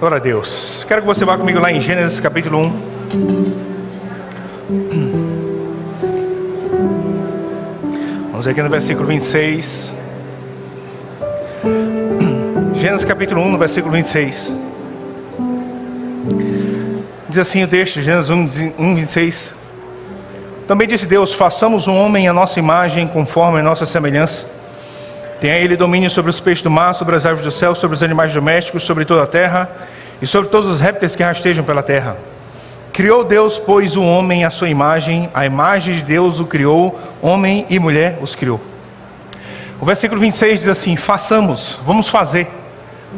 Glória a Deus. Quero que você vá comigo lá em Gênesis capítulo 1. Vamos ver aqui no versículo 26. Gênesis capítulo 1, no versículo 26. Diz assim o texto, Gênesis 1, 26. Também disse Deus: façamos um homem à nossa imagem, conforme a nossa semelhança. Tenha ele domínio sobre os peixes do mar, sobre as aves do céu, sobre os animais domésticos, sobre toda a terra e sobre todos os répteis que rastejam pela terra. Criou Deus, pois, o homem à sua imagem, a imagem de Deus o criou, homem e mulher os criou. O versículo 26 diz assim: façamos, vamos fazer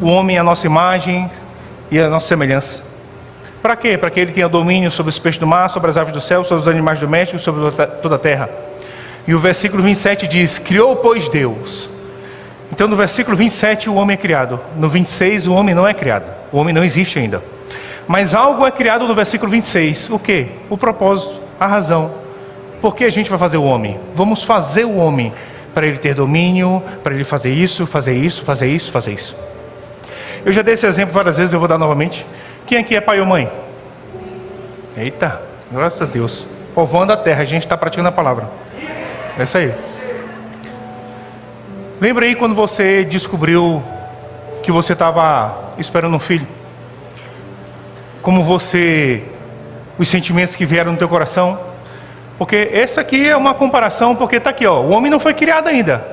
o homem à nossa imagem e a nossa semelhança. Para quê? Para que ele tenha domínio sobre os peixes do mar, sobre as aves do céu, sobre os animais domésticos, sobre toda a terra. E o versículo 27 diz: criou, pois, Deus. Então no versículo 27 o homem é criado. No 26 o homem não é criado. O homem não existe ainda. Mas algo é criado no versículo 26. O quê? O propósito, a razão. Por que a gente vai fazer o homem? Vamos fazer o homem para ele ter domínio, para ele fazer isso, fazer isso, fazer isso, fazer isso. Eu já dei esse exemplo várias vezes, eu vou dar novamente. Quem aqui é pai ou mãe? Eita, graças a Deus. Povoando a terra, a gente está praticando a palavra. É isso aí. Lembra aí quando você descobriu que você estava esperando um filho? Como você, os sentimentos que vieram no teu coração? Porque essa aqui é uma comparação, porque está aqui, ó, o homem não foi criado ainda,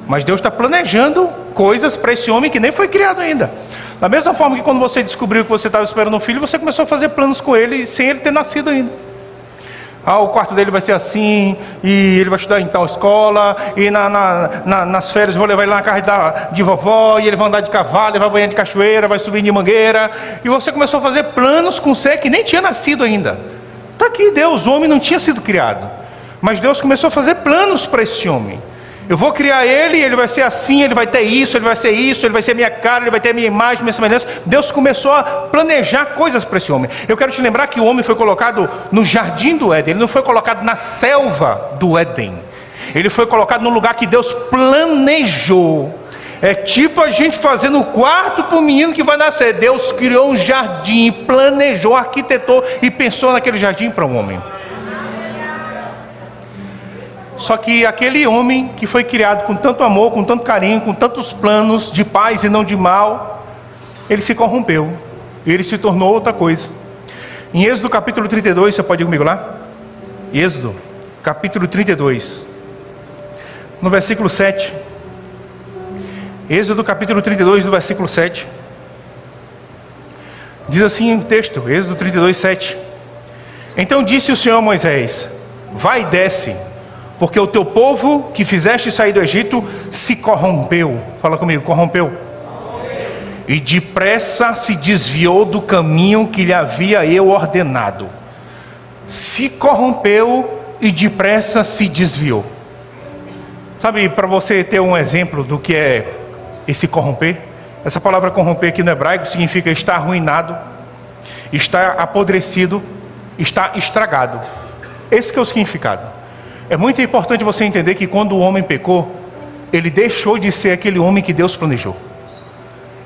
mas Deus está planejando coisas para esse homem que nem foi criado ainda. Da mesma forma que quando você descobriu que você estava esperando um filho, você começou a fazer planos com ele sem ele ter nascido ainda. Ah, o quarto dele vai ser assim, e ele vai estudar em tal escola, e nas férias eu vou levar ele lá na casa de vovó, e ele vai andar de cavalo, ele vai banhar de cachoeira, vai subir de mangueira. E você começou a fazer planos com um ser que nem tinha nascido ainda. Está aqui Deus, o homem não tinha sido criado, mas Deus começou a fazer planos para esse homem. Eu vou criar ele, ele vai ser assim, ele vai ter isso, ele vai ser isso, ele vai ser minha cara, ele vai ter minha imagem, minha semelhança. Deus começou a planejar coisas para esse homem. Eu quero te lembrar que o homem foi colocado no jardim do Éden, ele não foi colocado na selva do Éden. Ele foi colocado no lugar que Deus planejou. É tipo a gente fazendo um quarto para o menino que vai nascer. Deus criou um jardim, planejou, arquitetou e pensou naquele jardim para um homem. Só que aquele homem que foi criado com tanto amor, com tanto carinho, com tantos planos de paz e não de mal, ele se corrompeu. Ele se tornou outra coisa. Em Êxodo capítulo 32, você pode ir comigo lá? Êxodo capítulo 32, no versículo 7. Êxodo capítulo 32, no versículo 7. Diz assim o texto, Êxodo 32, 7. Então disse o Senhor a Moisés: vai e desce, porque o teu povo que fizeste sair do Egito se corrompeu. Fala comigo, corrompeu. E depressa se desviou do caminho que lhe havia eu ordenado. Se corrompeu e depressa se desviou. Sabe, para você ter um exemplo do que é esse corromper, essa palavra corromper aqui no hebraico significa estar arruinado, estar apodrecido, estar estragado. Esse que é o significado. É muito importante você entender que quando o homem pecou, ele deixou de ser aquele homem que Deus planejou.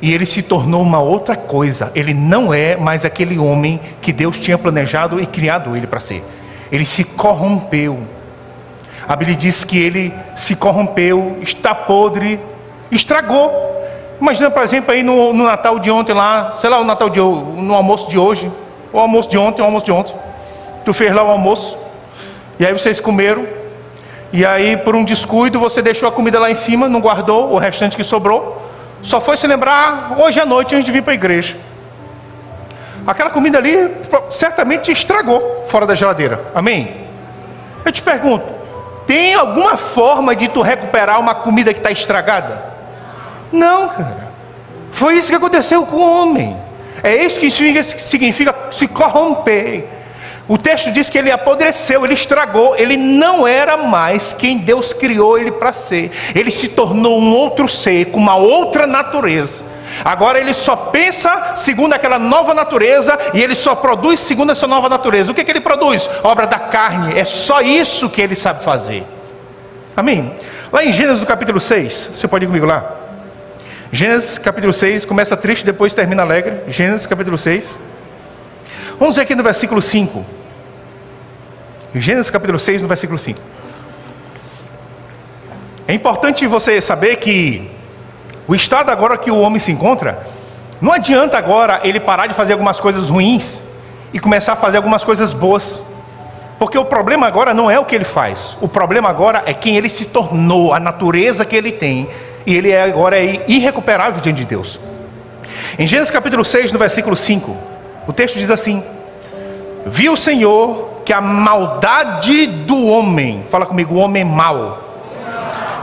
E ele se tornou uma outra coisa. Ele não é mais aquele homem que Deus tinha planejado e criado ele para ser. Ele se corrompeu. A Bíblia diz que ele se corrompeu, está podre, estragou. Imagina, por exemplo, aí no Natal de ontem lá, sei lá, o Natal no almoço de hoje, ou almoço de ontem, tu fez lá o almoço, e aí vocês comeram, e aí por um descuido você deixou a comida lá em cima, não guardou o restante que sobrou, só foi se lembrar hoje à noite antes de vir para a igreja. Aquela comida ali certamente estragou fora da geladeira, amém? Eu te pergunto, tem alguma forma de tu recuperar uma comida que está estragada? Não, cara. Foi isso que aconteceu com o homem. É isso que significa se corromper. O texto diz que ele apodreceu, ele estragou, ele não era mais quem Deus criou ele para ser. Ele se tornou um outro ser, com uma outra natureza. Agora ele só pensa segundo aquela nova natureza, e ele só produz segundo essa nova natureza. O que ele produz? Obra da carne. É só isso que ele sabe fazer. Amém? Lá em Gênesis capítulo 6, você pode ir comigo lá? Gênesis capítulo 6, começa triste, depois termina alegre. Gênesis capítulo 6. Vamos ver aqui no versículo 5. Gênesis capítulo 6, no versículo 5. É importante você saber que o estado agora que o homem se encontra, não adianta agora ele parar de fazer algumas coisas ruins e começar a fazer algumas coisas boas. Porque o problema agora não é o que ele faz. O problema agora é quem ele se tornou, a natureza que ele tem. E ele agora é irrecuperável diante de Deus. Em Gênesis capítulo 6, no versículo 5, o texto diz assim: viu o Senhor que a maldade do homem, fala comigo, o homem mau,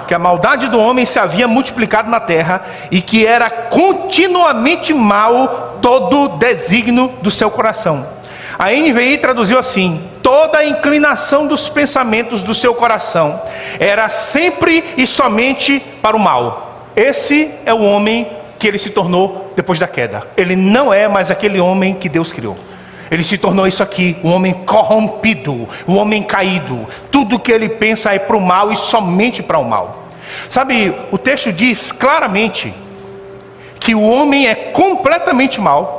que a maldade do homem se havia multiplicado na terra e que era continuamente mau todo o desígnio do seu coração. A NVI traduziu assim: toda a inclinação dos pensamentos do seu coração era sempre e somente para o mal. Esse é o homem que ele se tornou depois da queda. Ele não é mais aquele homem que Deus criou. Ele se tornou isso aqui, um homem corrompido, um homem caído. Tudo que ele pensa é para o mal e somente para o mal. Sabe, o texto diz claramente que o homem é completamente mau.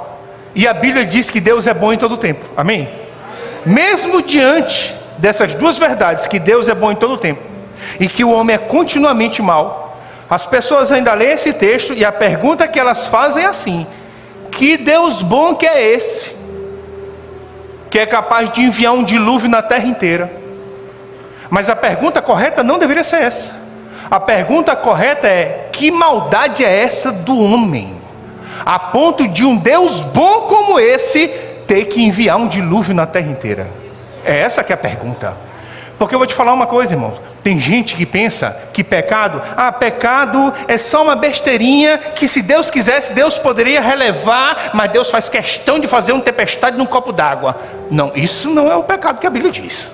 E a Bíblia diz que Deus é bom em todo o tempo. Amém? Mesmo diante dessas duas verdades, que Deus é bom em todo o tempo e que o homem é continuamente mau, as pessoas ainda leem esse texto e a pergunta que elas fazem é assim: que Deus bom que é esse, que é capaz de enviar um dilúvio na terra inteira? Mas a pergunta correta não deveria ser essa. A pergunta correta é: que maldade é essa do homem, a ponto de um Deus bom como esse ter que enviar um dilúvio na terra inteira? É essa que é a pergunta. Porque eu vou te falar uma coisa, irmãos. Tem gente que pensa que pecado é só uma besteirinha, que se Deus quisesse, Deus poderia relevar, mas Deus faz questão de fazer uma tempestade num copo d'água. Não, isso não é o pecado que a Bíblia diz.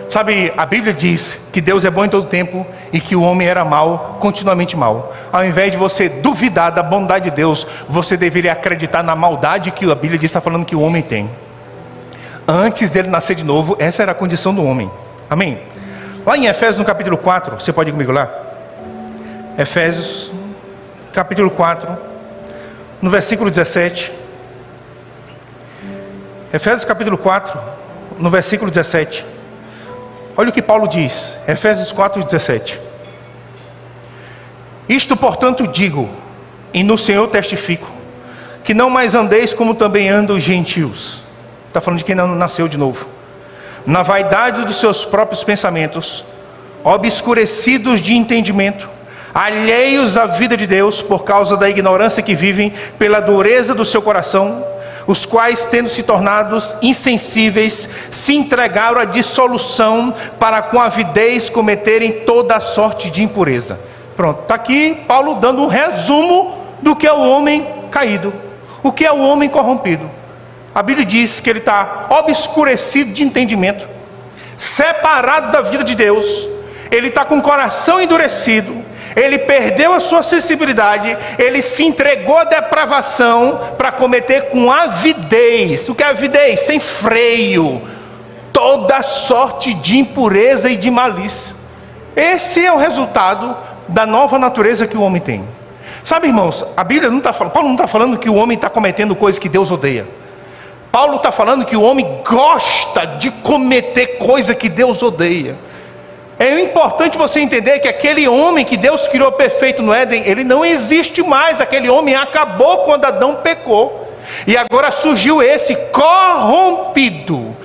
Sabe, a Bíblia diz que Deus é bom em todo tempo e que o homem era mau, continuamente mau. Ao invés de você duvidar da bondade de Deus, você deveria acreditar na maldade que a Bíblia diz, está falando que o homem tem. Antes dele nascer de novo, essa era a condição do homem. Amém? Lá em Efésios, no capítulo 4, você pode ir comigo lá? Efésios, capítulo 4, no versículo 17. Efésios, capítulo 4, no versículo 17. Olha o que Paulo diz, Efésios 4, 17. Isto, portanto, digo, e no Senhor testifico, que não mais andeis como também andam os gentios. Está falando de quem não nasceu de novo. Na vaidade dos seus próprios pensamentos, obscurecidos de entendimento, alheios à vida de Deus, por causa da ignorância que vivem, pela dureza do seu coração, os quais, tendo se tornados insensíveis, se entregaram à dissolução, para com avidez cometerem toda a sorte de impureza. Pronto, está aqui Paulo dando um resumo do que é o homem caído, o que é o homem corrompido. A Bíblia diz que ele está obscurecido de entendimento, separado da vida de Deus, ele está com o coração endurecido, ele perdeu a sua sensibilidade, ele se entregou à depravação para cometer com avidez. O que é avidez? Sem freio, toda sorte de impureza e de malícia. Esse é o resultado da nova natureza que o homem tem. Sabe, irmãos, a Bíblia não está falando, Paulo não está falando que o homem está cometendo coisas que Deus odeia. Paulo está falando que o homem gosta de cometer coisa que Deus odeia. É importante você entender que aquele homem que Deus criou perfeito no Éden, ele não existe mais. Aquele homem acabou quando Adão pecou. E agora surgiu esse corrompido,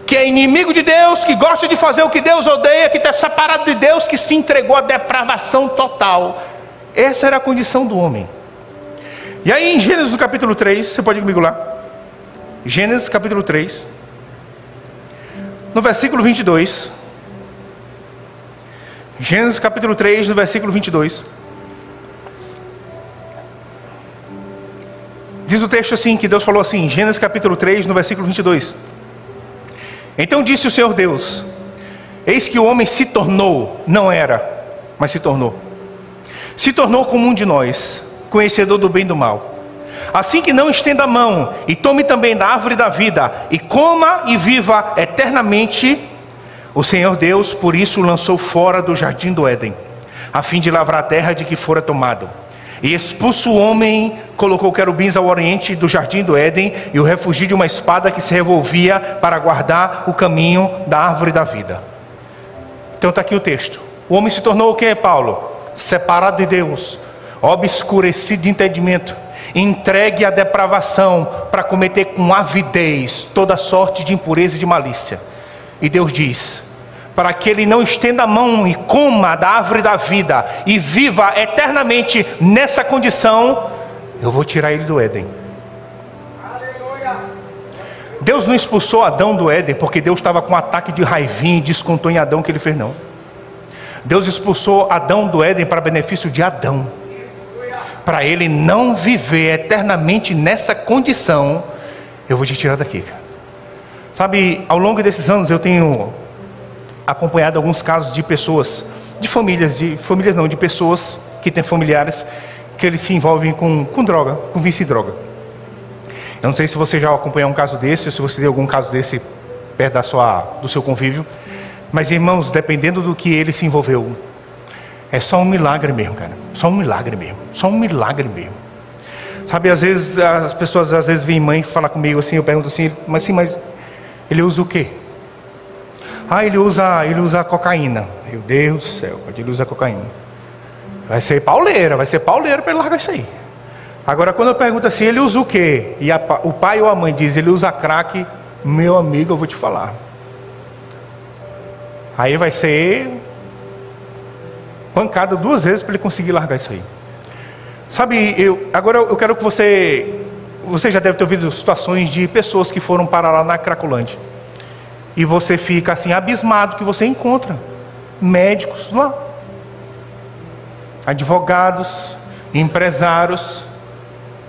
que é inimigo de Deus, que gosta de fazer o que Deus odeia, que está separado de Deus, que se entregou à depravação total. Essa era a condição do homem. E aí em Gênesis no capítulo 3, você pode ir comigo lá? Gênesis capítulo 3, no versículo 22. Gênesis capítulo 3, no versículo 22. Diz o texto assim, que Deus falou assim, Gênesis capítulo 3, no versículo 22. Então disse o Senhor Deus: eis que o homem se tornou, não era, mas se tornou como um de nós, conhecedor do bem e do mal. Assim que não estenda a mão e tome também da árvore da vida e coma e viva eternamente. O Senhor Deus por isso o lançou fora do jardim do Éden, a fim de lavrar a terra de que fora tomado. E expulso o homem, colocou querubins ao oriente do jardim do Éden, e o refugiu de uma espada que se revolvia para guardar o caminho da árvore da vida. Então está aqui o texto. O homem se tornou o que, Paulo? Separado de Deus, obscurecido de entendimento, entregue à depravação, para cometer com avidez toda sorte de impureza e de malícia. E Deus diz: para que ele não estenda a mão e coma da árvore da vida e viva eternamente nessa condição, eu vou tirar ele do Éden. Aleluia. Deus não expulsou Adão do Éden porque Deus estava com um ataque de raivinha e descontou em Adão o que ele fez, não. Deus expulsou Adão do Éden para benefício de Adão, para ele não viver eternamente nessa condição. Eu vou te tirar daqui, cara. Sabe, ao longo desses anos eu tenho acompanhado alguns casos de pessoas, de pessoas que têm familiares que eles se envolvem com droga, com vício em droga. Eu não sei se você já acompanhou um caso desse, ou se você tem algum caso desse perto do seu convívio, mas irmãos, dependendo do que ele se envolveu, é só um milagre mesmo, cara, só um milagre mesmo, Sabe, às vezes as pessoas vêm mãe falar comigo assim, eu pergunto assim, mas ele usa o quê? Ele usa cocaína. Meu Deus do céu, ele usa cocaína. Vai ser pauleira para ele largar isso aí. Agora, quando eu pergunto assim, ele usa o quê? E o pai ou a mãe diz, ele usa crack, meu amigo, eu vou te falar. Aí vai ser pancada 2 vezes para ele conseguir largar isso aí. Sabe, agora eu quero que você já deve ter ouvido situações de pessoas que foram parar lá na Cracolândia. E você fica assim abismado que você encontra médicos lá, advogados, empresários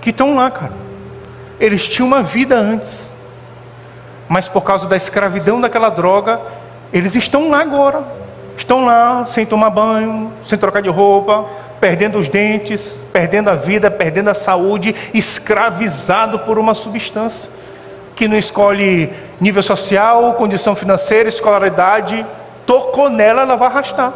que estão lá, cara. Eles tinham uma vida antes, mas por causa da escravidão daquela droga, eles estão lá agora. Estão lá sem tomar banho, sem trocar de roupa, perdendo os dentes, perdendo a vida, perdendo a saúde, escravizado por uma substância que não escolhe nível social, condição financeira, escolaridade. Tocou nela, ela vai arrastar.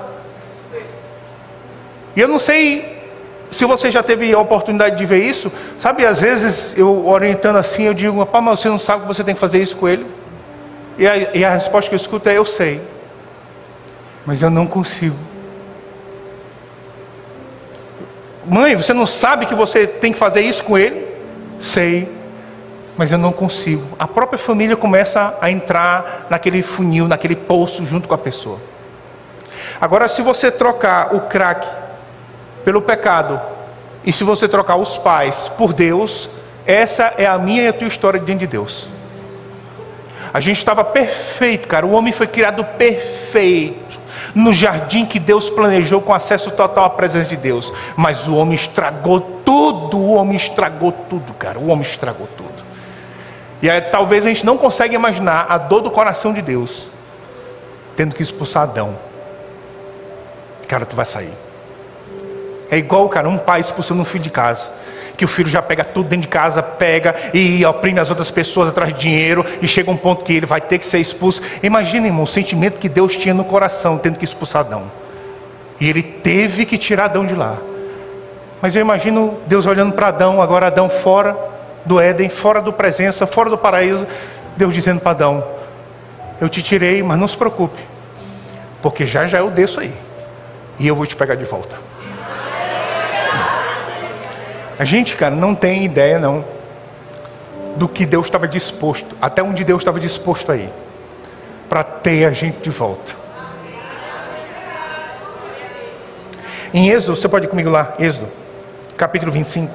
E eu não sei se você já teve a oportunidade de ver isso. Sabe, às vezes eu orientando assim, eu digo, rapaz, mas você não sabe que você tem que fazer isso com ele? E a resposta que eu escuto é, eu sei, mas eu não consigo. Mãe, você não sabe que você tem que fazer isso com ele? Sei, mas eu não consigo. A própria família começa a entrar naquele funil, naquele poço junto com a pessoa. Agora, se você trocar o crack pelo pecado, e se você trocar os pais por Deus, essa é a minha e a tua história diante de Deus. A gente estava perfeito, cara. O homem foi criado perfeito, no jardim que Deus planejou, com acesso total à presença de Deus. Mas o homem estragou tudo, cara. O homem estragou tudo. E aí, talvez a gente não consiga imaginar a dor do coração de Deus, tendo que expulsar Adão. Cara, tu vai sair. É igual, cara, um pai expulsando um filho de casa, que o filho já pega tudo dentro de casa, pega e oprime as outras pessoas atrás de dinheiro, e chega um ponto que ele vai ter que ser expulso. Imagina, irmão, o sentimento que Deus tinha no coração, tendo que expulsar Adão. E ele teve que tirar Adão de lá. Mas eu imagino Deus olhando para Adão, agora Adão fora do Éden, fora do presença, fora do paraíso. Deus dizendo para Adão, eu te tirei, mas não se preocupe, porque já eu desço aí, e eu vou te pegar de volta. A gente, cara, não tem ideia não do que Deus estava disposto, até onde Deus estava disposto a ir para ter a gente de volta. Em Êxodo, você pode ir comigo lá, Êxodo, capítulo 25.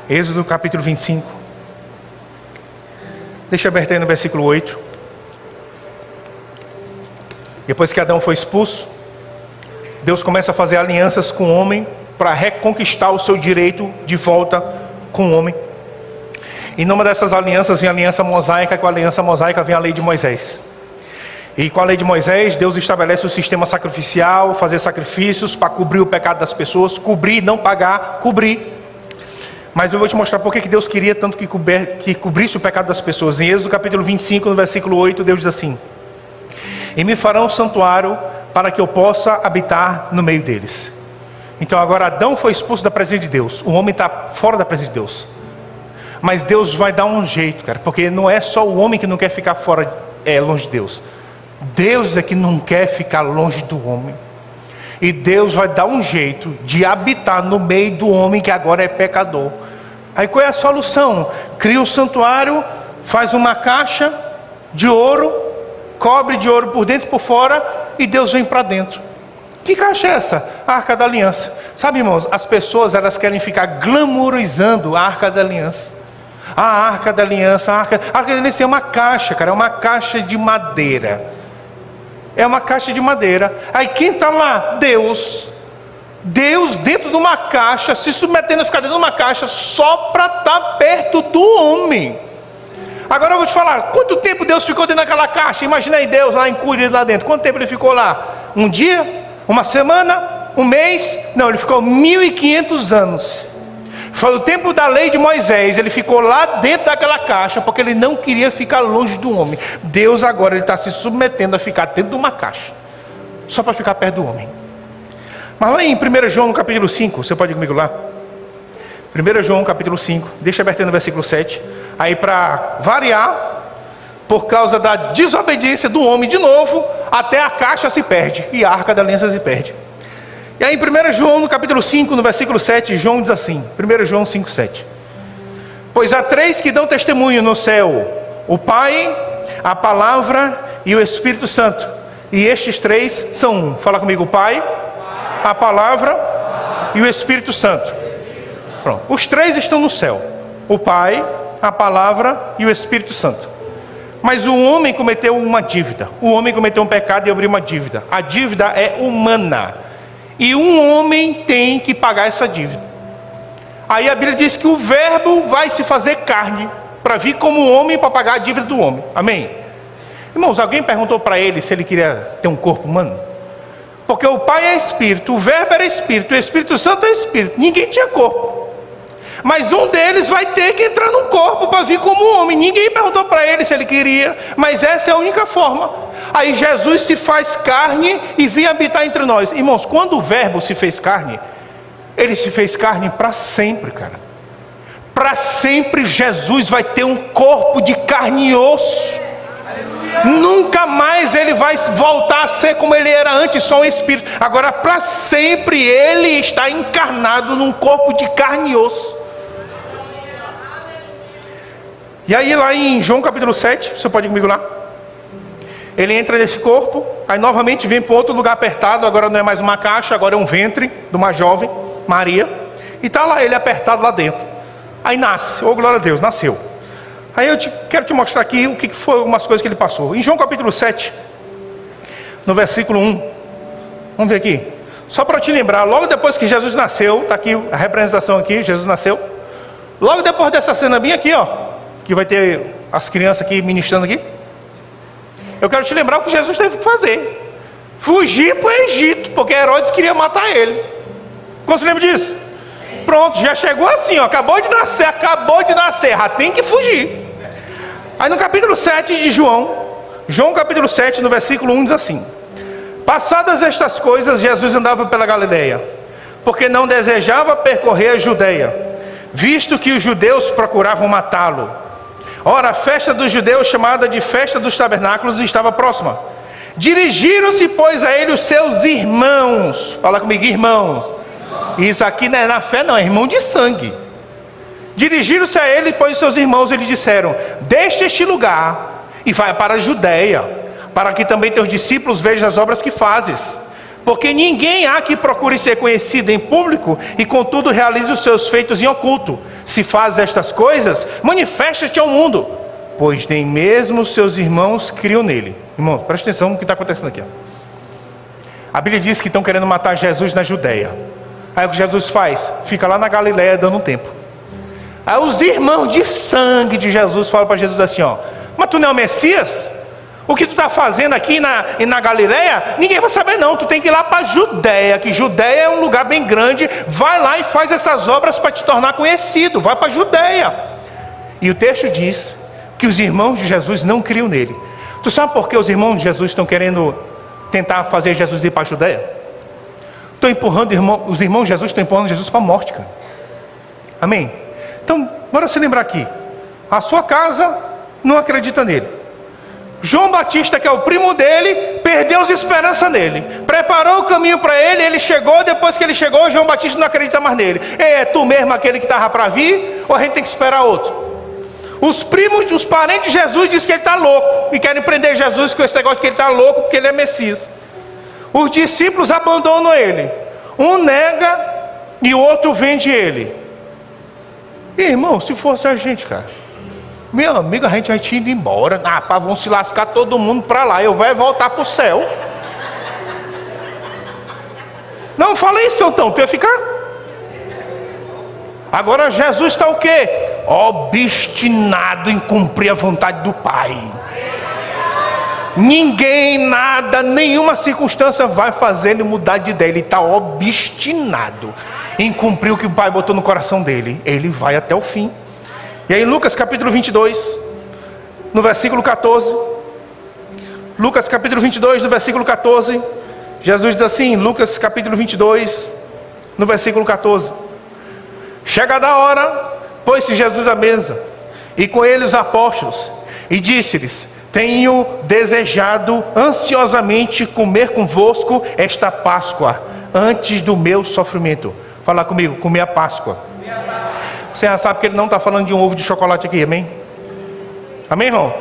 Êxodo, capítulo 25. Deixa aberto aí no versículo 8. Depois que Adão foi expulso, Deus começa a fazer alianças com o homem para reconquistar o seu direito de volta com o homem. E numa dessas alianças vem a aliança mosaica. Com a aliança mosaica vem a lei de Moisés. E com a lei de Moisés, Deus estabelece o sistema sacrificial, fazer sacrifícios para cobrir o pecado das pessoas. Cobrir, não pagar, cobrir. Mas eu vou te mostrar por que Deus queria tanto que cobrisse o pecado das pessoas. Em Êxodo capítulo 25, no versículo 8, Deus diz assim: e me farão um santuário para que eu possa habitar no meio deles. Então agora Adão foi expulso da presença de Deus. O homem está fora da presença de Deus. Mas Deus vai dar um jeito, cara, porque não é só o homem que não quer ficar fora, longe de Deus. Deus é que não quer ficar longe do homem. E Deus vai dar um jeito de habitar no meio do homem que agora é pecador. Aí qual é a solução? Cria um santuário, faz uma caixa de ouro, cobre de ouro por dentro e por fora, e Deus vem para dentro. Que caixa é essa? A Arca da Aliança. Sabe, irmãos, as pessoas elas querem ficar glamourizando a Arca da Aliança. A Arca da Aliança, a Arca da Aliança é uma caixa, cara, é uma caixa de madeira. É uma caixa de madeira. Aí quem está lá? Deus. Deus dentro de uma caixa, se submetendo a ficar dentro de uma caixa só para estar perto do homem. Agora eu vou te falar, quanto tempo Deus ficou dentro daquela caixa? Imagina aí Deus lá encolhido lá dentro. Quanto tempo ele ficou lá? Um dia? Uma semana? Um mês? Não, ele ficou 1500 anos. Foi o tempo da lei de Moisés. Ele ficou lá dentro daquela caixa, porque ele não queria ficar longe do homem. Deus agora ele está se submetendo a ficar dentro de uma caixa, só para ficar perto do homem. Mas lá em 1 João capítulo 5, você pode ir comigo lá? 1 João capítulo 5, deixa aberto no versículo 7. Aí para variar, por causa da desobediência do homem de novo, até a caixa se perde e a Arca da Aliança se perde. E aí em 1 João no capítulo 5, no versículo 7, João diz assim, 1 João 5, 7. Pois há três que dão testemunho no céu, o Pai, a Palavra e o Espírito Santo. E estes três são um. Fala comigo, o Pai, a Palavra e o Espírito Santo. Pronto. Os três estão no céu, o Pai, a Palavra e o Espírito Santo. Mas o homem cometeu uma dívida. O homem cometeu um pecado e abriu uma dívida. A dívida é humana. E um homem tem que pagar essa dívida. Aí a Bíblia diz que o verbo vai se fazer carne para vir como homem para pagar a dívida do homem. Amém? Irmãos, alguém perguntou para ele se ele queria ter um corpo humano? Porque o Pai é Espírito, o verbo era Espírito, o Espírito Santo é Espírito. Ninguém tinha corpo. Mas um deles vai ter que entrar num corpo para vir como homem. Ninguém perguntou para ele se ele queria, mas essa é a única forma. Aí Jesus se faz carne e vem habitar entre nós. Irmãos, quando o verbo se fez carne, ele se fez carne para sempre, cara. Para sempre Jesus vai ter um corpo de carne e osso. Nunca mais ele vai voltar a ser como ele era antes, só um espírito. Agora para sempre ele está encarnado num corpo de carne e osso. E aí lá em João capítulo 7, você pode ir comigo lá? Ele entra nesse corpo, aí novamente vem para outro lugar apertado, agora não é mais uma caixa, agora é um ventre de uma jovem, Maria. E está lá ele apertado lá dentro. Aí nasce, oh glória a Deus, nasceu. Aí eu quero te mostrar aqui o que foi umas coisas que ele passou. Em João capítulo 7, no versículo 1, vamos ver aqui. Só para te lembrar, logo depois que Jesus nasceu, está aqui a representação aqui, Jesus nasceu. Logo depois dessa cena bem aqui, ó, que vai ter as crianças aqui ministrando aqui. Eu quero te lembrar o que Jesus teve que fazer. Fugir para o Egito, porque Herodes queria matar ele. Como você lembra disso? Pronto, já chegou assim, ó, acabou de nascer, já tem que fugir. Aí no capítulo 7 de João capítulo 7, no versículo 1 diz assim: passadas estas coisas, Jesus andava pela Galileia, porque não desejava percorrer a Judeia, visto que os judeus procuravam matá-lo. Ora, a festa dos judeus, chamada de festa dos tabernáculos, estava próxima. Dirigiram-se, pois, a ele os seus irmãos. Fala comigo, irmãos. Isso aqui não é na fé, não, é irmão de sangue. Dirigiram-se a ele, pois, seus irmãos, e lhe disseram: deixa este lugar e vai para a Judeia, para que também teus discípulos vejam as obras que fazes. Porque ninguém há que procure ser conhecido em público e contudo realize os seus feitos em oculto. Se fazes estas coisas, manifesta-te ao mundo, pois nem mesmo os seus irmãos criam nele. Irmãos, presta atenção no que está acontecendo aqui, ó. A Bíblia diz que estão querendo matar Jesus na Judeia. Aí o que Jesus faz? Fica lá na Galileia dando um tempo. Aí os irmãos de sangue de Jesus falam para Jesus assim, ó: mas tu não é o Messias? O que tu está fazendo aqui na Galileia, ninguém vai saber não, tu tem que ir lá para a Judeia, que Judeia é um lugar bem grande, vai lá e faz essas obras para te tornar conhecido, vai para a Judeia. E o texto diz que os irmãos de Jesus não criam nele. Tu sabe por que os irmãos de Jesus estão querendo tentar fazer Jesus ir para a Judéia? Estão empurrando os irmãos de Jesus, estão empurrando Jesus para a morte, cara. Amém? Então, bora se lembrar aqui. A sua casa não acredita nele. João Batista, que é o primo dele, perdeu as esperanças nele. Preparou o caminho para ele, ele chegou, depois que ele chegou, João Batista não acredita mais nele. É tu mesmo aquele que estava para vir, ou a gente tem que esperar outro? Os primos, os parentes de Jesus dizem que ele está louco, e querem prender Jesus com esse negócio de que ele está louco, porque ele é Messias. Os discípulos abandonam ele. Um nega e o outro vende ele. E, irmão, se fosse a gente, cara, meu amigo, a gente vai te indo embora. Rapaz, vão se lascar todo mundo para lá. Eu vou voltar para o céu. Não, fala isso, Santão, tu ia ficar? Agora Jesus está o quê? Obstinado em cumprir a vontade do Pai. Ninguém, nada, nenhuma circunstância vai fazer ele mudar de ideia. Ele está obstinado em cumprir o que o Pai botou no coração dele. Ele vai até o fim. E aí Lucas capítulo 22, no versículo 14. Lucas capítulo 22, no versículo 14. Jesus diz assim, Lucas capítulo 22, no versículo 14. Chegada a hora, pôs-se Jesus à mesa, e com ele os apóstolos, e disse-lhes: tenho desejado ansiosamente comer convosco esta Páscoa, antes do meu sofrimento. Fala comigo, comer a Páscoa. Você já sabe que ele não está falando de um ovo de chocolate aqui, amém? Amém, irmão?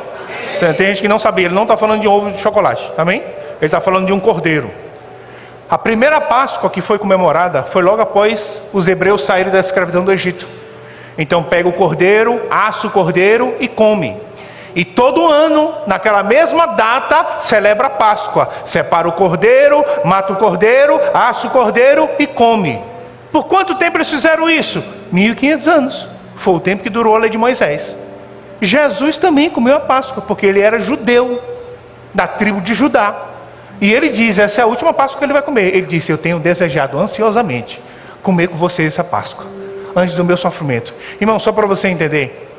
Amém. Tem gente que não sabia, ele não está falando de um ovo de chocolate, amém? Ele está falando de um cordeiro. A primeira Páscoa que foi comemorada foi logo após os hebreus saírem da escravidão do Egito. Então pega o cordeiro, assa o cordeiro e come. E todo ano, naquela mesma data, celebra a Páscoa. Separa o cordeiro, mata o cordeiro, assa o cordeiro e come. Por quanto tempo eles fizeram isso? 1500 anos. Foi o tempo que durou a lei de Moisés. Jesus também comeu a Páscoa, porque ele era judeu, da tribo de Judá. E ele diz, essa é a última Páscoa que ele vai comer. Ele disse, eu tenho desejado ansiosamente comer com vocês essa Páscoa, antes do meu sofrimento. Irmão, só para você entender,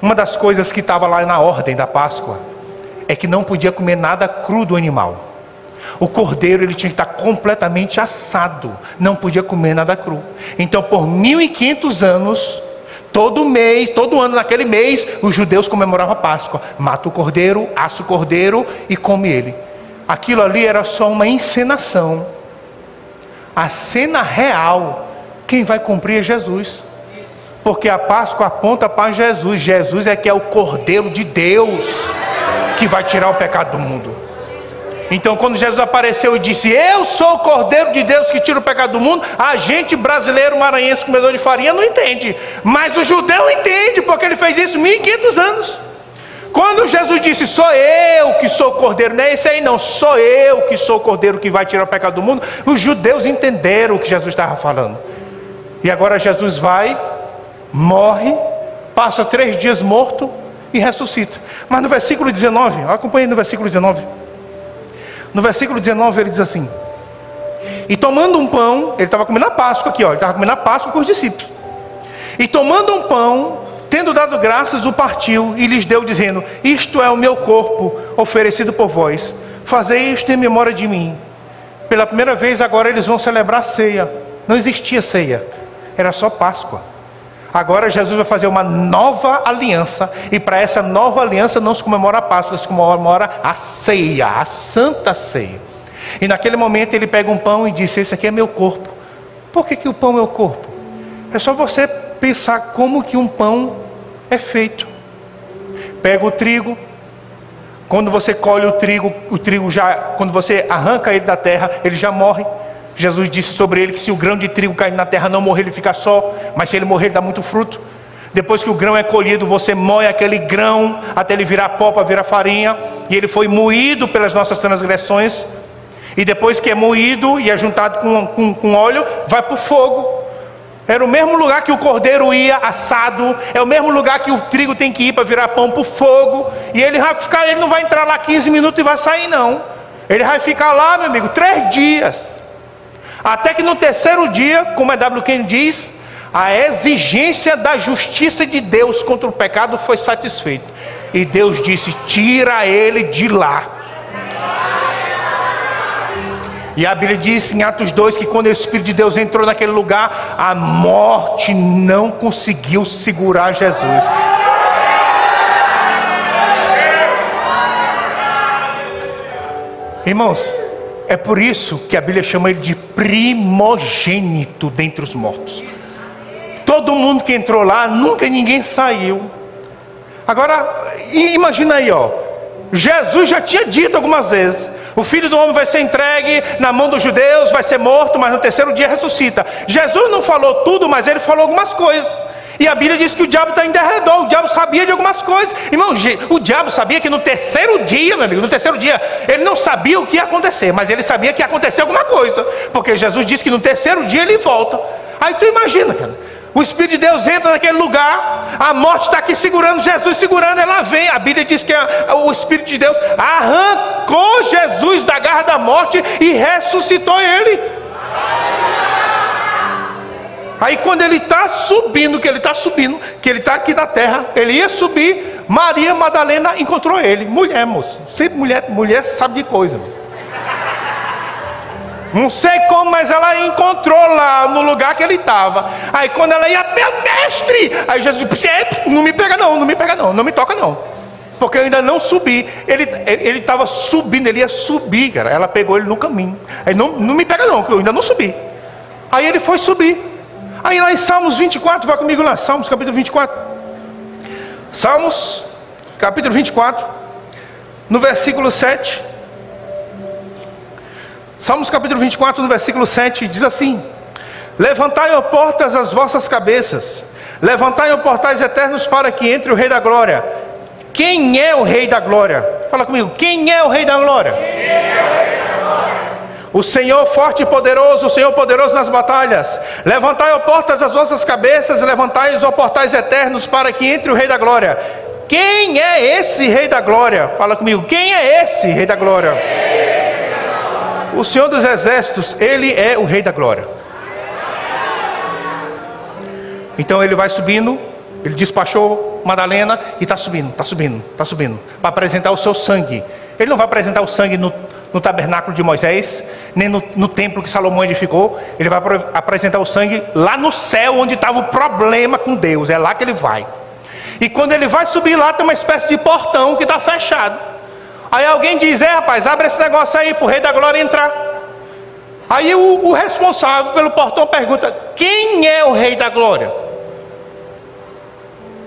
uma das coisas que estava lá na ordem da Páscoa, é que não podia comer nada cru do animal. O cordeiro ele tinha que estar completamente assado, não podia comer nada cru. Então por 1500 anos, todo mês, todo ano naquele mês, os judeus comemoravam a Páscoa. Mata o cordeiro, assa o cordeiro e come ele. Aquilo ali era só uma encenação. A cena real, quem vai cumprir é Jesus. Porque a Páscoa aponta para Jesus. Jesus é que é o Cordeiro de Deus, que vai tirar o pecado do mundo. Então quando Jesus apareceu e disse, eu sou o Cordeiro de Deus que tira o pecado do mundo, a gente brasileiro, maranhense, comedor de farinha não entende. Mas o judeu entende, porque ele fez isso 1500 anos. Quando Jesus disse, sou eu que sou o Cordeiro, não é esse aí não, sou eu que sou o Cordeiro que vai tirar o pecado do mundo, os judeus entenderam o que Jesus estava falando. E agora Jesus vai, morre, passa 3 dias morto e ressuscita. Mas no versículo 19, acompanhe no versículo 19. No versículo 19 ele diz assim, e tomando um pão, ele estava comendo a Páscoa aqui, ele estava comendo a Páscoa com os discípulos. E tomando um pão, tendo dado graças, o partiu e lhes deu, dizendo, isto é o meu corpo oferecido por vós, fazei isto em memória de mim. Pela primeira vez agora eles vão celebrar a ceia. Não existia ceia, era só Páscoa. Agora Jesus vai fazer uma nova aliança, e para essa nova aliança não se comemora a Páscoa, se comemora a ceia, a santa ceia. E naquele momento ele pega um pão e diz, esse aqui é meu corpo. Por que o pão é o corpo? É só você pensar como que um pão é feito. Pega o trigo, quando você colhe o trigo já, quando você arranca ele da terra, ele já morre. Jesus disse sobre ele que se o grão de trigo cair na terra não morrer, ele fica só, mas se ele morrer, ele dá muito fruto. Depois que o grão é colhido, você moe aquele grão até ele virar pó para virar farinha, e ele foi moído pelas nossas transgressões. E depois que é moído e é juntado com óleo, vai para o fogo. Era o mesmo lugar que o cordeiro ia assado, é o mesmo lugar que o trigo tem que ir para virar pão para o fogo. E ele vai ficar, ele não vai entrar lá 15 minutos e vai sair não. Ele vai ficar lá, meu amigo, 3 dias. Até que no 3º dia, como a W. Kennedy diz, a exigência da justiça de Deus contra o pecado foi satisfeita. E Deus disse, tira ele de lá. E a Bíblia diz em Atos 2 que quando o Espírito de Deus entrou naquele lugar, a morte não conseguiu segurar Jesus. Irmãos, é por isso que a Bíblia chama ele de primogênito dentre os mortos. Todo mundo que entrou lá, nunca ninguém saiu. Agora, imagina aí, ó. Jesus já tinha dito algumas vezes: o Filho do Homem vai ser entregue na mão dos judeus, vai ser morto, mas no terceiro dia ressuscita. Jesus não falou tudo, mas ele falou algumas coisas. E a Bíblia diz que o diabo está em derredor. O diabo sabia de algumas coisas. Irmão, o diabo sabia que no terceiro dia, meu amigo, no terceiro dia, ele não sabia o que ia acontecer, mas ele sabia que ia acontecer alguma coisa, porque Jesus disse que no terceiro dia ele volta. Aí tu imagina, cara, o Espírito de Deus entra naquele lugar, a morte está aqui segurando Jesus, segurando, ela vem. A Bíblia diz que o Espírito de Deus arrancou Jesus da garra da morte e ressuscitou ele. Aí quando ele está subindo, que ele está aqui na terra, ele ia subir, Maria Madalena encontrou ele. Mulher, moço, sempre mulher sabe de coisa. Não sei como, mas ela encontrou lá no lugar que ele estava. Aí quando ela ia, meu mestre, aí Jesus disse: não me pega não, não me pega não, não me toca não, porque eu ainda não subi. Ele estava subindo, ele ia subir, cara. Ela pegou ele no caminho. Aí não me pega não, que eu ainda não subi. Aí ele foi subir. Aí lá em Salmos 24, vai comigo lá, Salmos capítulo 24. Salmos capítulo 24, no versículo 7. Salmos capítulo 24, no versículo 7, diz assim: levantai, ó portas, as vossas cabeças, levantai, ó portais eternos, para que entre o Rei da Glória. Quem é o Rei da Glória? Fala comigo, quem é o Rei da Glória? O Senhor forte e poderoso, o Senhor poderoso nas batalhas. Levantai, ó portas, as vossas cabeças, levantai, ó portais eternos, para que entre o Rei da Glória. Quem é esse Rei da Glória? Fala comigo, quem é esse Rei da Glória? O Senhor dos Exércitos, Ele é o Rei da Glória. Então ele vai subindo, ele despachou Madalena e está subindo, para apresentar o seu sangue. Ele não vai apresentar o sangue no tabernáculo de Moisés, nem no templo que Salomão edificou. Ele vai apresentar o sangue lá no céu, onde estava o problema com Deus. É lá que ele vai. E quando ele vai subir lá, tem uma espécie de portão que está fechado. Aí alguém diz: rapaz, abre esse negócio aí para o Rei da Glória entrar. Aí o responsável pelo portão pergunta: quem é o Rei da Glória?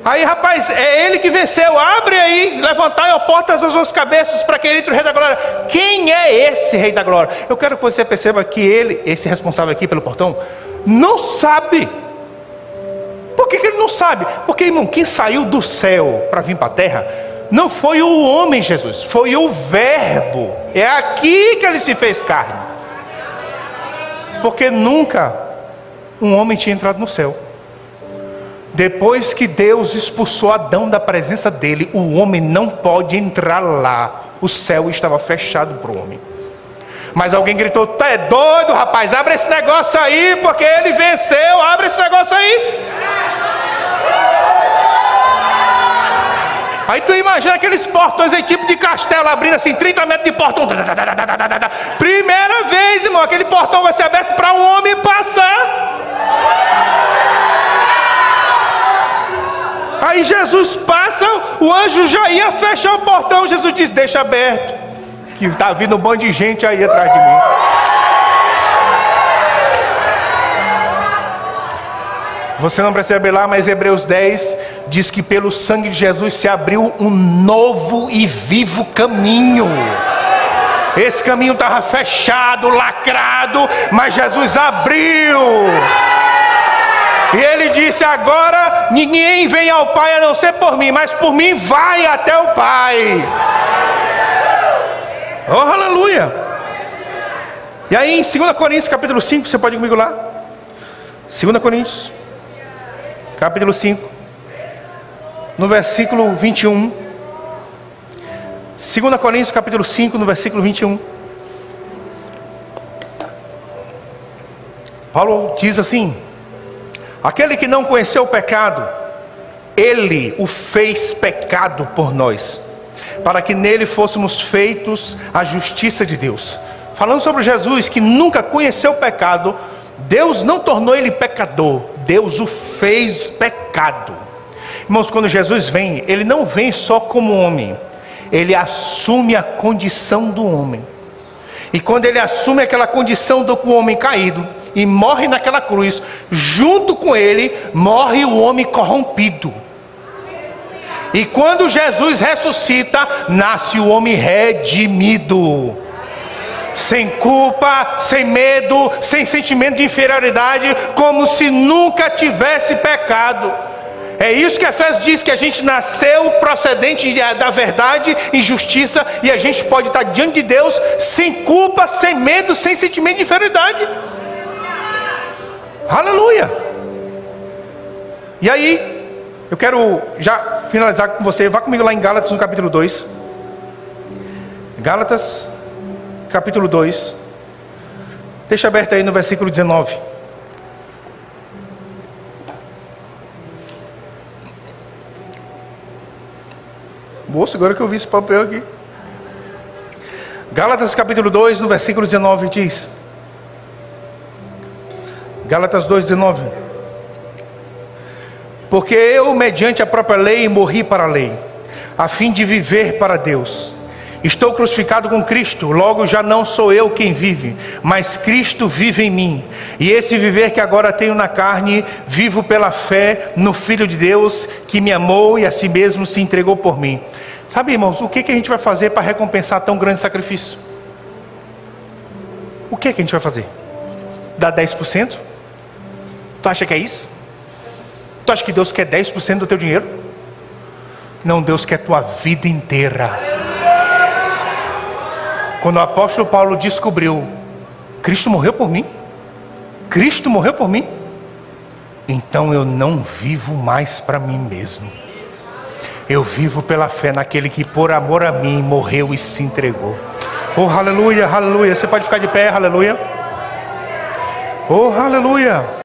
Aí, rapaz, é ele que venceu. Abre aí, levantai, ó portas, as suas cabeças, para que ele entre o Rei da Glória. Quem é esse Rei da Glória? Eu quero que você perceba que ele, esse responsável aqui pelo portão, não sabe. Por que ele não sabe? Porque, irmão, quem saiu do céu para vir para a terra não foi o homem Jesus, foi o Verbo. É aqui que ele se fez carne. Porque nunca um homem tinha entrado no céu. Depois que Deus expulsou Adão da presença dele, o homem não pode entrar lá. O céu estava fechado para o homem. Mas alguém gritou: tá é doido, rapaz, abre esse negócio aí, porque ele venceu, abre esse negócio aí. Aí tu imagina aqueles portões aí, tipo de castelo, abrindo assim, 30 metros de portão. Primeira vez, irmão, aquele portão vai ser aberto para um homem passar. Aí Jesus passa, o anjo já ia fechar o portão. Jesus diz: deixa aberto, que está vindo um monte de gente aí atrás de mim. Você não precisa abrir lá, mas Hebreus 10 diz que pelo sangue de Jesus se abriu um novo e vivo caminho. Esse caminho estava fechado, lacrado, mas Jesus abriu. E ele disse: agora ninguém vem ao Pai a não ser por mim, mas por mim vai até o Pai. Oh, aleluia. E aí em 2 Coríntios capítulo 5, você pode ir comigo lá? 2 Coríntios capítulo 5, no versículo 21. 2 Coríntios capítulo 5, no versículo 21. Paulo diz assim: aquele que não conheceu o pecado, ele o fez pecado por nós, para que nele fôssemos feitos a justiça de Deus. falando sobre Jesus que nunca conheceu o pecado, Deus não tornou ele pecador, Deus o fez pecado. Irmãos, quando Jesus vem, ele não vem só como homem, ele assume a condição do homem. E quando ele assume aquela condição do homem caído e morre naquela cruz, junto com ele morre o homem corrompido. E quando Jesus ressuscita, nasce o homem redimido, sem culpa, sem medo, sem sentimento de inferioridade, como se nunca tivesse pecado. É isso que Efésios diz, que a gente nasceu procedente da verdade e justiça, e a gente pode estar diante de Deus sem culpa, sem medo, sem sentimento de inferioridade. Aleluia! E aí, eu quero já finalizar com você. Vá comigo lá em Gálatas no capítulo 2. Gálatas, capítulo 2. Deixa aberto aí no versículo 19. Moço, agora que eu vi esse papel aqui. Gálatas capítulo 2, no versículo 19 diz. Gálatas 2, 19. Porque eu, mediante a própria lei, morri para a lei, a fim de viver para Deus. Estou crucificado com Cristo, logo já não sou eu quem vive, mas Cristo vive em mim. E esse viver que agora tenho na carne, vivo pela fé no Filho de Deus, que me amou e a si mesmo se entregou por mim. Sabe, irmãos, o que a gente vai fazer para recompensar tão grande sacrifício? O que a gente vai fazer? Dar 10%? Tu acha que é isso? Tu acha que Deus quer 10% do teu dinheiro? Não, Deus quer tua vida inteira. Quando o apóstolo Paulo descobriu, Cristo morreu por mim, Cristo morreu por mim, então eu não vivo mais para mim mesmo. Eu vivo pela fé naquele que por amor a mim morreu e se entregou. Oh, aleluia, aleluia. Você pode ficar de pé, aleluia. Oh, aleluia.